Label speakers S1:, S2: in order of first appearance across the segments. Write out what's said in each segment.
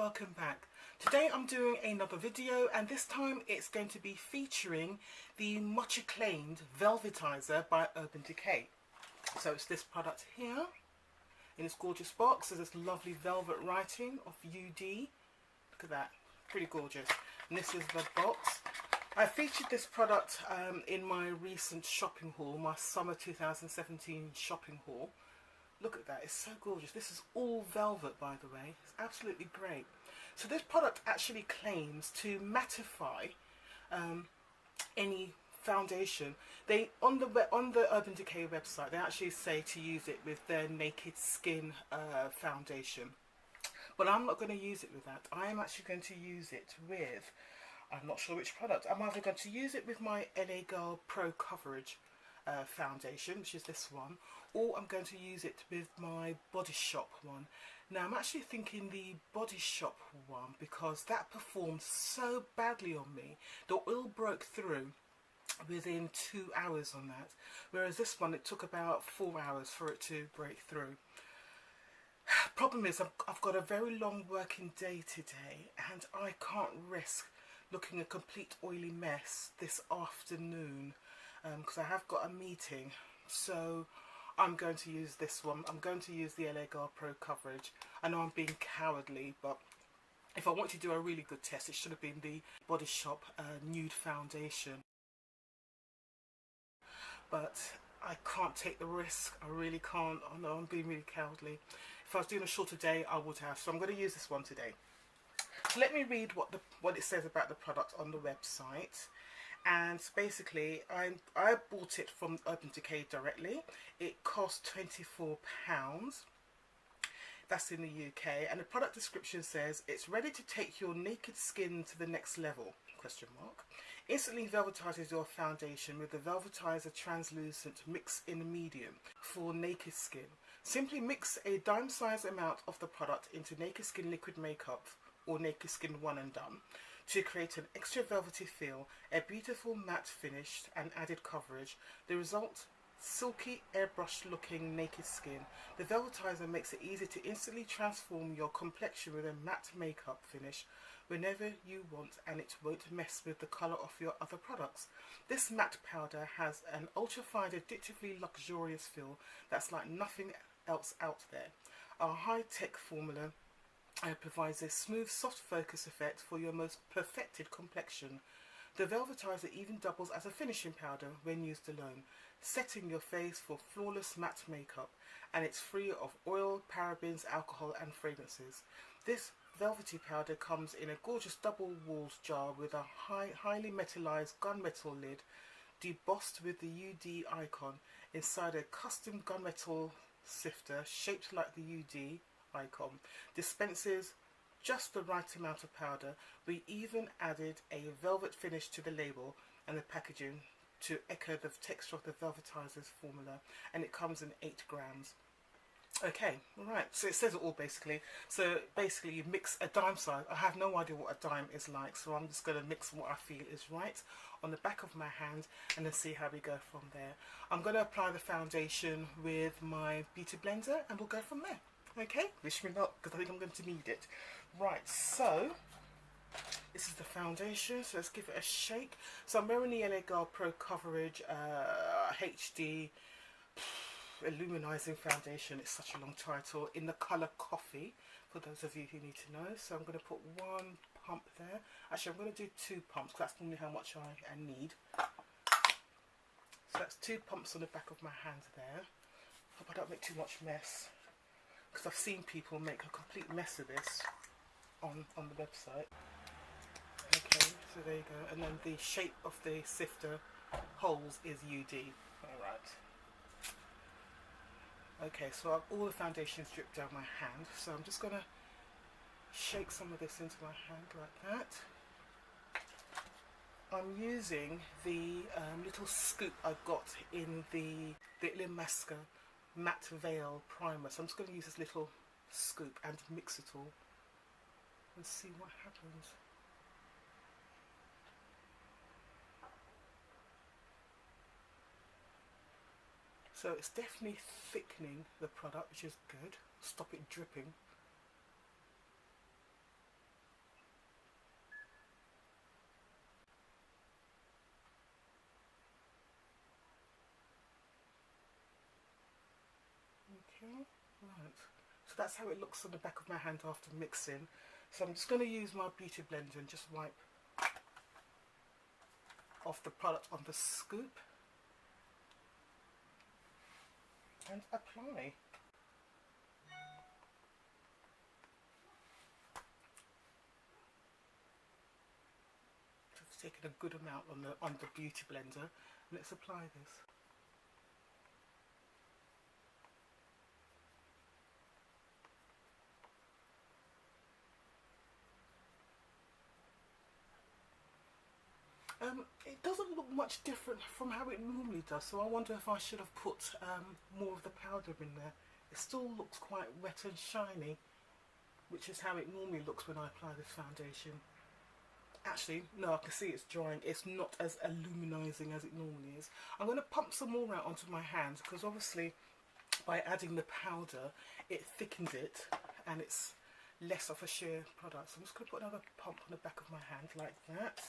S1: welcome back. Today I'm doing another video, and this time it's going to be featuring the much acclaimed Velvetizer by Urban Decay. So it's this product here in this gorgeous box. There's this lovely velvet writing of UD. Look at that, pretty gorgeous. And this is the box. I featured this product in my recent shopping haul, my summer 2017 shopping haul. Look at that, it's so gorgeous. This is all velvet, by the way. It's absolutely great. So this product actually claims to mattify any foundation. They on the Urban Decay website, they actually say to use it with their Naked Skin foundation. But I'm not going to use it with that. I am actually going to use it with, I'm not sure which product. I'm either going to use it with my LA Girl Pro Coverage foundation, which is this one, or I'm going to use it with my Body Shop one. Now I'm actually thinking the Body Shop one because that performed so badly on me. The oil broke through within 2 hours on that, whereas this one, it took about 4 hours for it to break through. Problem is, I've got a very long working day today, and I can't risk looking a complete oily mess this afternoon because I have got a meeting. So I'm going to use this one. I'm going to use the LA Girl Pro Coverage. I know I'm being cowardly, but if I want to do a really good test, it should have been the Body Shop Nude Foundation. But I can't take the risk. I really can't. I know I'm being really cowardly. If I was doing a shorter day, I would have. So I'm going to use this one today. So let me read what it says about the product on the website. And basically, I bought it from Urban Decay directly. It cost £24. That's in the UK. And the product description says, it's ready to take your naked skin to the next level, ? Instantly velvetizes your foundation with the Velvetizer translucent mix in medium for naked skin. Simply mix a dime-sized amount of the product into naked skin liquid makeup or naked skin one and done to create an extra velvety feel, a beautiful matte finish and added coverage. The result, silky airbrush looking naked skin. The Velvetizer makes it easy to instantly transform your complexion with a matte makeup finish whenever you want, and it won't mess with the colour of your other products. This matte powder has an ultra-fine addictively luxurious feel that's like nothing else out there. Our high-tech formula provides a smooth, soft focus effect for your most perfected complexion. The Velvetizer even doubles as a finishing powder when used alone, setting your face for flawless matte makeup, and it's free of oil, parabens, alcohol and fragrances. This velvety powder comes in a gorgeous double-walled jar with a highly metallized gunmetal lid, debossed with the UD icon inside a custom gunmetal sifter shaped like the UD icon. Dispenses just the right amount of powder. We even added a velvet finish to the label and the packaging to echo the texture of the Velvetizer's formula, and it comes in 8 grams. Okay, right, so it says it all basically. So basically you mix a dime size. I have no idea what a dime is like, so I'm just going to mix what I feel is right on the back of my hand and then see how we go from there. I'm going to apply the foundation with my beauty blender and we'll go from there. Okay, wish me luck because I think I'm going to need it. Right, so this is the foundation, so let's give it a shake. So I'm wearing the LA Girl Pro Coverage HD Illuminizing Foundation. It's such a long title, in the colour Coffee, for those of you who need to know. So I'm going to put 1 pump there. Actually, I'm going to do 2 pumps because that's normally how much I need. So that's 2 pumps on the back of my hand there. Hope I don't make too much mess, because I've seen people make a complete mess of this on the website. Okay, so there you go. And then the shape of the sifter holes is UD. Alright. Okay, so all the foundation is dripped down my hand, so I'm just going to shake some of this into my hand like that. I'm using the little scoop I got in the Limaska Matte Veil Primer, so I'm just going to use this little scoop and mix it all and see what happens. So it's definitely thickening the product, which is good. Stop it dripping. Okay, right. So that's how it looks on the back of my hand after mixing. So I'm just going to use my beauty blender and just wipe off the product on the scoop and apply. Just taking a good amount on the beauty blender. Let's apply this. It doesn't look much different from how it normally does, so I wonder if I should have put more of the powder in there. It still looks quite wet and shiny, which is how it normally looks when I apply this foundation. Actually, no, I can see it's drying. It's not as illuminizing as it normally is. I'm going to pump some more out onto my hands because obviously by adding the powder it thickens it and it's less of a sheer product. So I'm just going to put another pump on the back of my hand like that.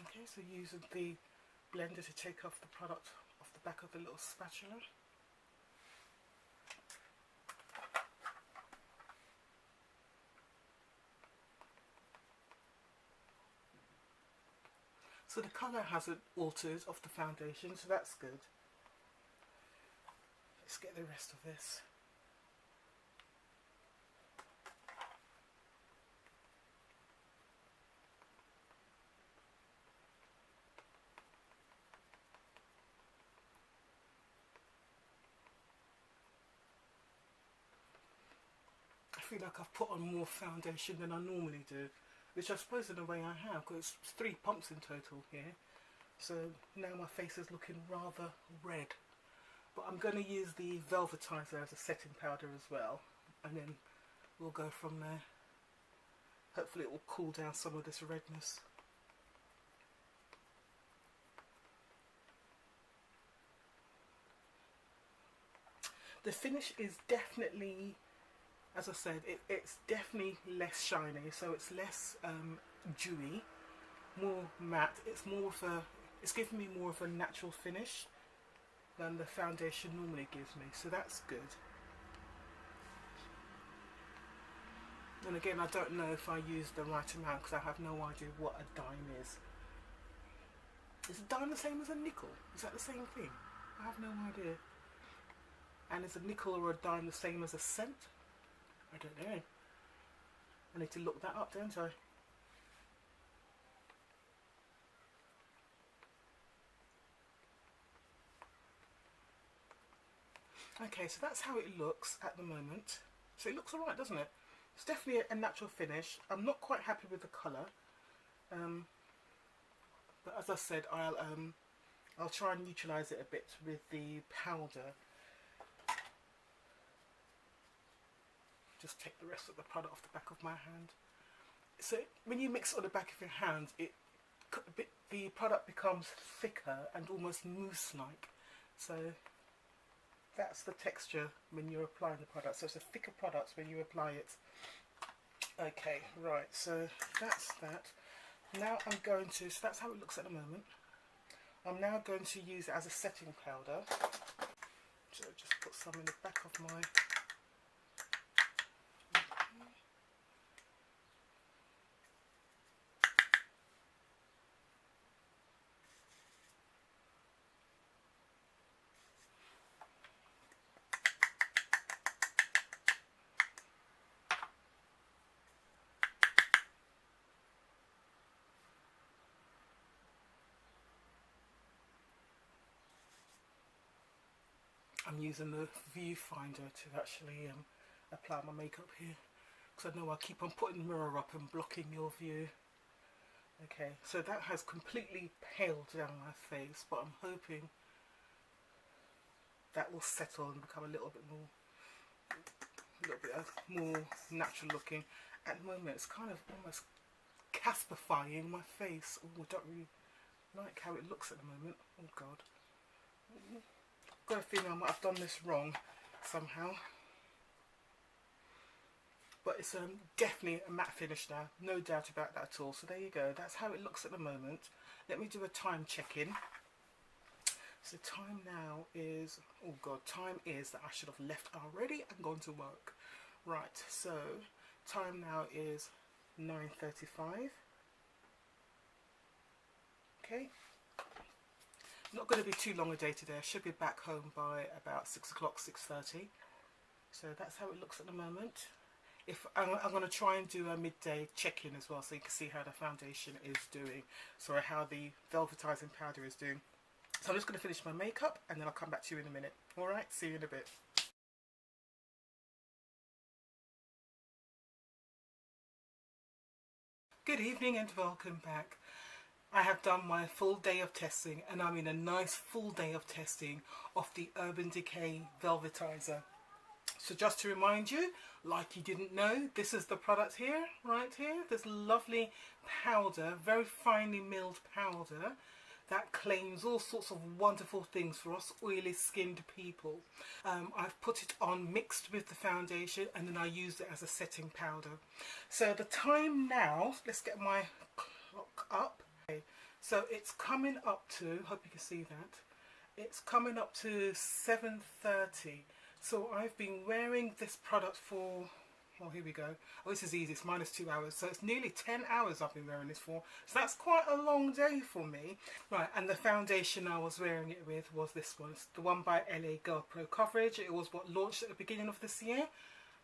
S1: Okay, so using the blender to take off the product off the back of the little spatula. So the colour hasn't altered of the foundation, so that's good. Let's get the rest of this. I feel like I've put on more foundation than I normally do, which I suppose in a way I have, because it's 3 pumps in total here. So now my face is looking rather red. But I'm going to use the Velvetizer as a setting powder as well, and then we'll go from there. Hopefully it will cool down some of this redness. The finish is definitely, as I said, it's definitely less shiny, so it's less dewy, more matte. It's giving me more of a natural finish than the foundation normally gives me, so that's good. And again, I don't know if I use the right amount because I have no idea what a dime is. Is a dime the same as a nickel? Is that the same thing? I have no idea. And is a nickel or a dime the same as a cent? I don't know. I need to look that up, don't I? Okay, so that's how it looks at the moment. So it looks alright, doesn't it? It's definitely a natural finish. I'm not quite happy with the colour. But as I said, I'll try and neutralise it a bit with the powder. Just take the rest of the product off the back of my hand. So when you mix it on the back of your hand, the product becomes thicker and almost mousse-like. So that's the texture when you're applying the product. So it's a thicker product when you apply it. Okay, right, so that's that. Now I'm going to, so that's how it looks at the moment. I'm now going to use it as a setting powder. So just put some in the back of my... I'm using the viewfinder to actually apply my makeup here, because I know I keep on putting the mirror up and blocking your view. Okay, so that has completely paled down my face, but I'm hoping that will settle and become a little bit more natural looking. At the moment, it's kind of almost Casperifying my face. Oh, I don't really like how it looks at the moment. Oh God, got a feeling I might have done this wrong somehow. But it's definitely a matte finish now, no doubt about that at all. So there you go, that's how it looks at the moment. Let me do a time check-in. So time now is, oh God, time is that I should have left already and gone to work. Right, so time now is 9:35. Okay, not going to be too long a day today. I should be back home by about 6 o'clock, 6:30. So that's how it looks at the moment. If I'm going to try and do a midday check-in as well, so you can see how the foundation is doing. Sorry, how the velvetizing powder is doing. So I'm just going to finish my makeup and then I'll come back to you in a minute. Alright, see you in a bit. Good evening and welcome back. I have done my full day of testing, and I mean a nice full day of testing of the Urban Decay Velvetizer. So just to remind you, like you didn't know, this is the product here, right here. This lovely powder, very finely milled powder that claims all sorts of wonderful things for us oily skinned people. I've put it on mixed with the foundation, and then I used it as a setting powder. So the time now, let's get my clock up. Okay, so it's coming up to, hope you can see that, it's coming up to 7:30. So I've been wearing this product for, well, here we go. Oh, this is easy, it's minus 2 hours. So it's nearly 10 hours I've been wearing this for. So that's quite a long day for me. Right, and the foundation I was wearing it with was this one. It's the one by LA Girl Pro Coverage. It was what launched at the beginning of this year,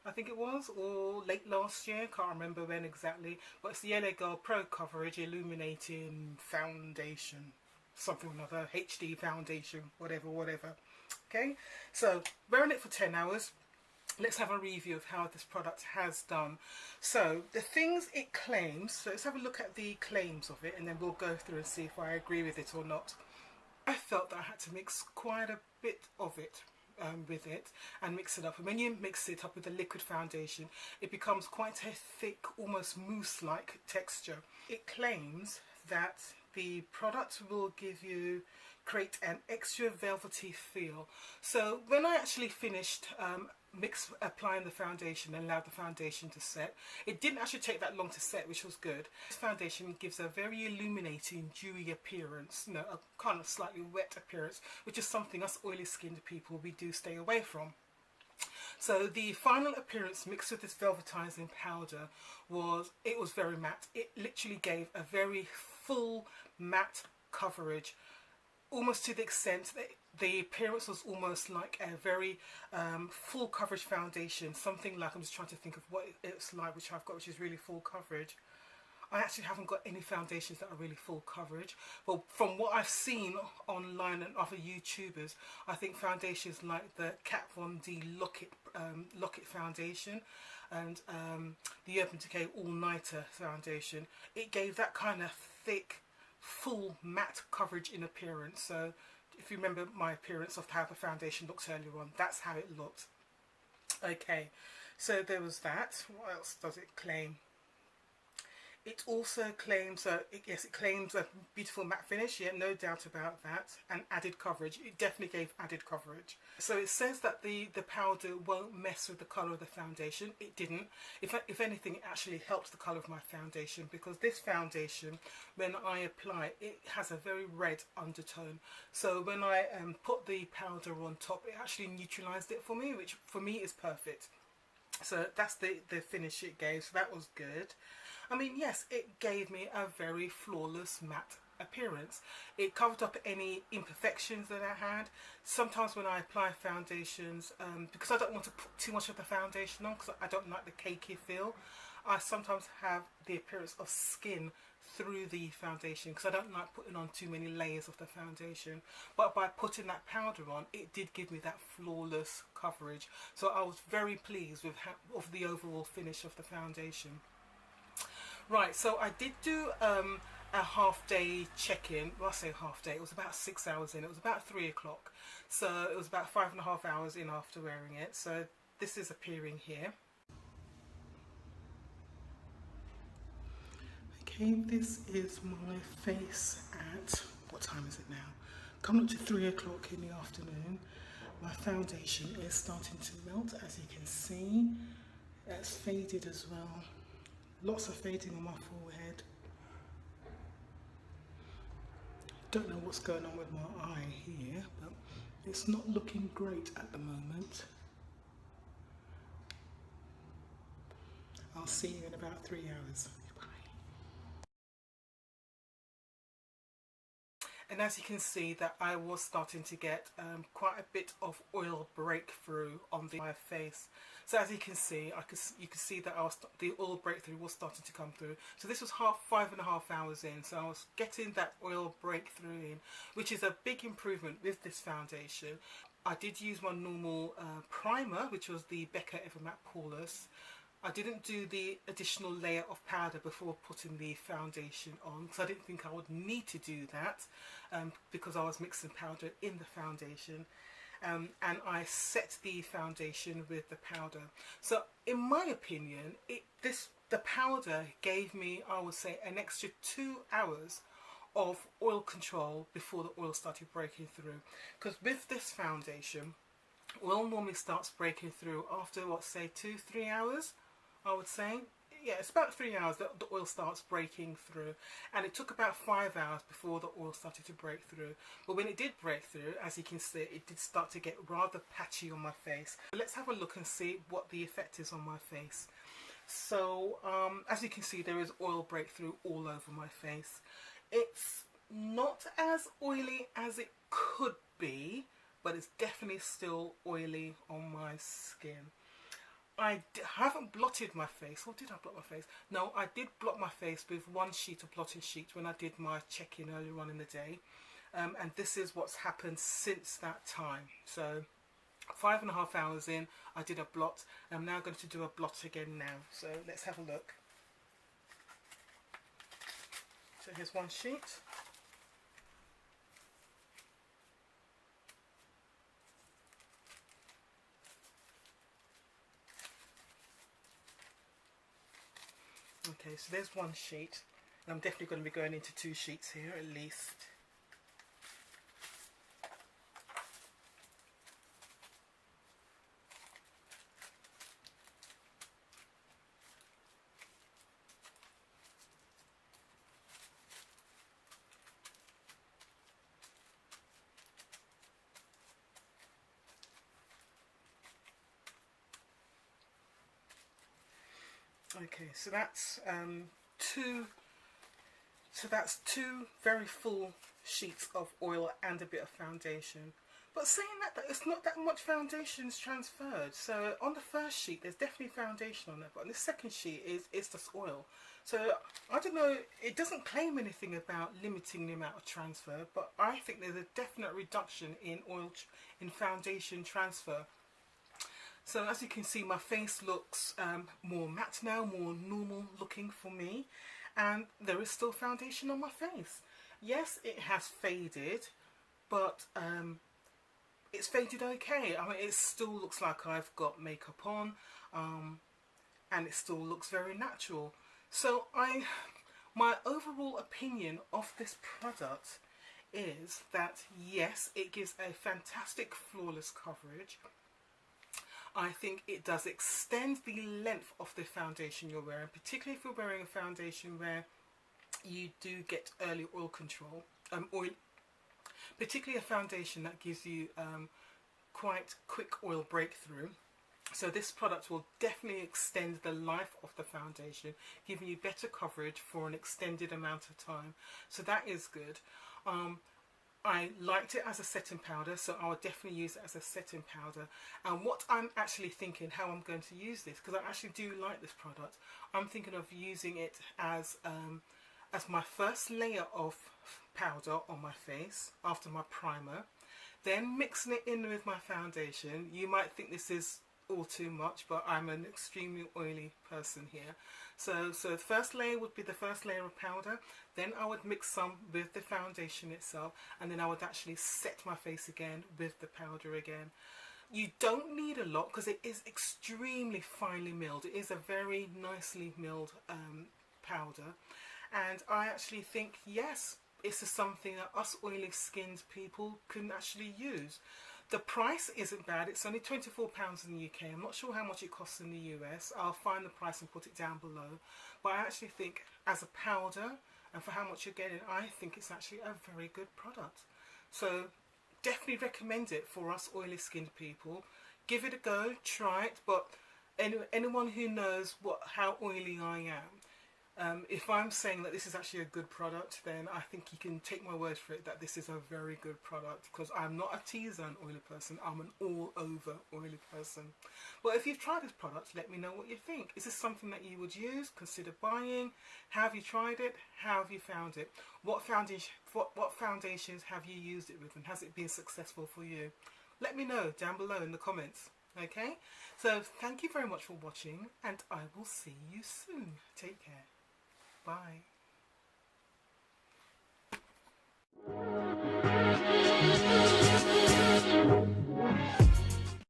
S1: I think it was, or late last year. Can't remember when exactly. But it's the LA Girl Pro Coverage Illuminating Foundation. Something or another, HD foundation, whatever. Okay, so wearing it for 10 hours. Let's have a review of how this product has done. So the things it claims, so let's have a look at the claims of it, and then we'll go through and see if I agree with it or not. I felt that I had to mix quite a bit of it with it and mix it up, and when you mix it up with the liquid foundation, it becomes quite a thick, almost mousse-like texture. It claims that the product will create an extra velvety feel. So when I actually finished applying the foundation and allowed the foundation to set, it didn't actually take that long to set, which was good. This foundation gives a very illuminating, dewy appearance, you know, a kind of slightly wet appearance, which is something us oily skinned people, we do stay away from. So the final appearance mixed with this velvetizing powder was very matte. It literally gave a very full matte coverage, almost to the extent that the appearance was almost like a very full coverage foundation. Something like, I'm just trying to think of what it's like, which I've got, which is really full coverage. I actually haven't got any foundations that are really full coverage. But from what I've seen online and other YouTubers, I think foundations like the Kat Von D Lock-It foundation and the Urban Decay All Nighter foundation, it gave that kind of thick, full matte coverage in appearance. So if you remember my appearance of how the foundation looks earlier on, that's how it looked. Okay, so there was that. What else does it claim? It also claims, it claims a beautiful matte finish, yeah, no doubt about that, and added coverage. It definitely gave added coverage. So it says that the powder won't mess with the colour of the foundation. It didn't. If anything, it actually helps the colour of my foundation, because this foundation, when I apply it, has a very red undertone. So when I put the powder on top, it actually neutralised it for me, which for me is perfect. So that's the finish it gave, so that was good. I mean, yes, it gave me a very flawless matte appearance. It covered up any imperfections that I had. Sometimes when I apply foundations, because I don't want to put too much of the foundation on, because I don't like the cakey feel, I sometimes have the appearance of skin through the foundation, because I don't like putting on too many layers of the foundation. But by putting that powder on, it did give me that flawless coverage. So I was very pleased with the overall finish of the foundation. Right, so I did do a a half-day check-in. Well, I say half-day, it was about 6 hours in. It was about 3 o'clock. So it was about 5.5 hours in after wearing it. So this is appearing here. Okay, this is my face at, what time is it now? Coming up to 3 o'clock in the afternoon. My foundation is starting to melt, as you can see. It's faded as well. Lots of fading on my forehead. Don't know what's going on with my eye here, but it's not looking great at the moment. I'll see you in about 3 hours. And as you can see, that I was starting to get quite a bit of oil breakthrough on my face. So as you can see, you can see that the oil breakthrough was starting to come through. So this was 5.5 hours in, so I was getting that oil breakthrough in, which is a big improvement with this foundation. I did use my normal primer, which was the Becca Evermatte Poreless. I didn't do the additional layer of powder before putting the foundation on, because I didn't think I would need to do that because I was mixing powder in the foundation. And I set the foundation with the powder. So in my opinion, the powder gave me, I would say, an extra 2 hours of oil control before the oil started breaking through. Because with this foundation, oil normally starts breaking through after, what, say 2-3 hours, I would say. Yeah, it's about 3 hours that the oil starts breaking through, and it took about 5 hours before the oil started to break through. But when it did break through, as you can see, it did start to get rather patchy on my face. Let's have a look and see what the effect is on my face. So as you can see, there is oil breakthrough all over my face. It's not as oily as it could be, but it's definitely still oily on my skin. I haven't blotted my face. Or did I blot my face? No, I did blot my face with one sheet of blotting sheet when I did my check-in earlier on in the day. And this is what's happened since that time. So 5.5 hours in, I did a blot. I'm now going to do a blot again now. So let's have a look. So here's one sheet. Okay, so there's one sheet, and I'm definitely going to be going into 2 sheets here at least. Okay, so that's two very full sheets of oil and a bit of foundation. But saying that, it's not that much foundation's transferred. So on the first sheet, there's definitely foundation on it, but on the second sheet it's just oil. So I don't know, it doesn't claim anything about limiting the amount of transfer, but I think there's a definite reduction in in foundation transfer. So as you can see, my face looks more matte now, more normal looking for me, and there is still foundation on my face. Yes, it has faded, but it's faded okay. I mean, it still looks like I've got makeup on, and it still looks very natural. So my overall opinion of this product is that yes, it gives a fantastic flawless coverage. I think it does extend the length of the foundation you're wearing, particularly if you're wearing a foundation where you do get early oil control, particularly a foundation that gives you quite quick oil breakthrough. So this product will definitely extend the life of the foundation, giving you better coverage for an extended amount of time. So that is good. I liked it as a setting powder, so I would definitely use it as a setting powder. And what I'm actually thinking, how I'm going to use this, because I actually do like this product, I'm thinking of using it as my first layer of powder on my face after my primer, then mixing it in with my foundation. You might think this is all too much, but I'm an extremely oily person here. So the first layer would be the first layer of powder, then I would mix some with the foundation itself, and then I would actually set my face again with the powder again. You don't need a lot because it is extremely finely milled. It is a very nicely milled powder, and I actually think, yes, this is something that us oily skinned people can actually use. The price isn't bad. It's only £24 in the UK. I'm not sure how much it costs in the US. I'll find the price and put it down below. But I actually think as a powder and for how much you're getting, I think it's actually a very good product. So definitely recommend it for us oily skinned people. Give it a go, try it. But anyone who knows how oily I am, if I'm saying that this is actually a good product, then I think you can take my word for it that this is a very good product, because I'm not a T-zone oily person, I'm an all-over oily person. But if you've tried this product, let me know what you think. Is this something that you would use? Consider buying? Have you tried it? How have you found it? What foundations have you used it with, and has it been successful for you? Let me know down below in the comments. Okay, so thank you very much for watching, and I will see you soon. Take care. Bye.